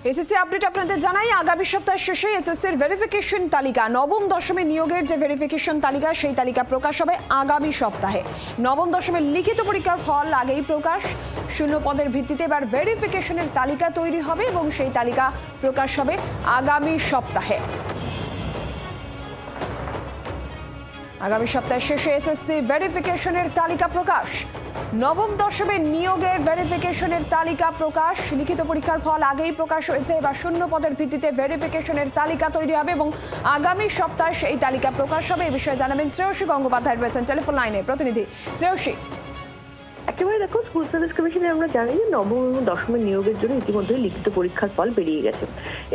SSC update আপনাদের জানাই, আগামী সপ্তাহের শেষে এসএসসির ভেরিফিকেশন তালিকা, নবম দশমের নিয়োগের যে ভেরিফিকেশন তালিকা সেই তালিকা প্রকাশ হবে আগামী সপ্তাহে। নবম দশমের লিখিত পরীক্ষার ফল আগেই প্রকাশ, শূন্য পদের ভিত্তিতে এবার ভেরিফিকেশনের তালিকা তৈরি হবে এবং সেই তালিকা প্রকাশ হবে আগামী সপ্তাহে। আগামী সপ্তাহের শেষে এসএসসি ভেরিফিকেশনের তালিকা প্রকাশ, নবম দশমের নিয়োগের ভেরিফিকেশনের তালিকা প্রকাশ, লিখিত পরীক্ষার ফল আগেই প্রকাশ হয়েছে, এবার শূন্য পদের ভিত্তিতে ভেরিফিকেশনের তালিকা তৈরি হবে এবং আগামী সপ্তাহে এই তালিকা প্রকাশ হবে। এই বিষয়ে জানাবেন শ্রেয়সী গঙ্গোপাধ্যায়, রয়েছেন টেলিফোন লাইনে প্রতিনিধি। শ্রেয়সী, একেবারে দেখো, স্কুল সার্ভিস কমিশনে আমরা জানি যে নবম এবং দশমের নিয়োগের জন্য ইতিমধ্যে লিখিত পরীক্ষার ফল বেরিয়ে গেছে।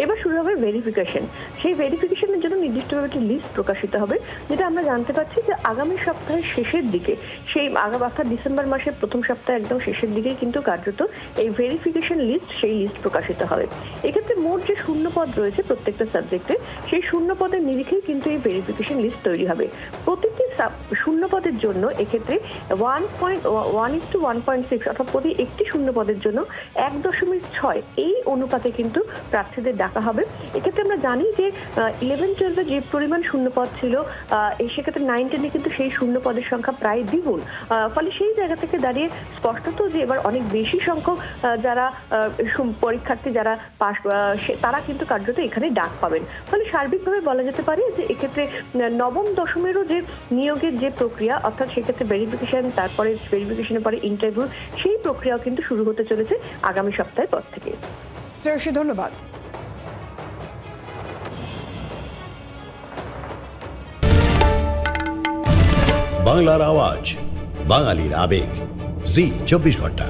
এবার শুরু হবে ভেরিফিকেশন। সেই ভেরিফিকেশনের জন্য নির্দিষ্টভাবে একটি লিস্ট প্রকাশিত হবে, যেটা আমরা জানতে পারছি যে আগামী সপ্তাহের শেষের দিকে, সেই অর্থাৎ ডিসেম্বর মাসের প্রথম সপ্তাহে একদম শেষের দিকেই কিন্তু কার্যত এই ভেরিফিকেশন লিস্ট, সেই লিস্ট প্রকাশিত হবে। এক্ষেত্রে মোট যে শূন্য পদ রয়েছে প্রত্যেকটা সাবজেক্টে, সেই শূন্য পদের নিরিখেই কিন্তু এই ভেরিফিকেশন লিস্ট তৈরি হবে। প্রতিটি শূন্য পদের জন্য এক্ষেত্রে 1:1.6 অর্থাৎ প্রতি একটি শূন্য পদের জন্য 1.6 এই অনুপাতে কিন্তু প্রার্থীদের ডাকা হবে। এক্ষেত্রে আমরা জানি যে 11-12 যে পরিমাণ শূন্য পদ ছিল, সেক্ষেত্রে 9-10 কিন্তু সেই শূন্য পদের সংখ্যা প্রায় দ্বিগুণ। ফলে সেই জায়গা থেকে দাঁড়িয়ে স্পষ্টত যে এবার অনেক বেশি সংখ্যক যারা পরীক্ষার্থী যারা পাস, তারা কিন্তু কার্যত এখানে ডাক পাবেন। ফলে সার্বিকভাবে বলা যেতে পারে যে এক্ষেত্রে নবম দশমেরও যে নিয়োগের যে প্রক্রিয়া, অর্থাৎ সেক্ষেত্রে ভেরিফিকেশন, তারপরে ভেরিফিকেশনের পরে ইন্টারভিউ, সেই প্রক্রিয়াও কিন্তু শুরু হতে চলেছে আগামী সপ্তাহের পর থেকে। শ্রেয়সী, ধন্যবাদ। বাংলার আওয়াজ, বাঙালির আবেগ, জি 24 ঘন্টা।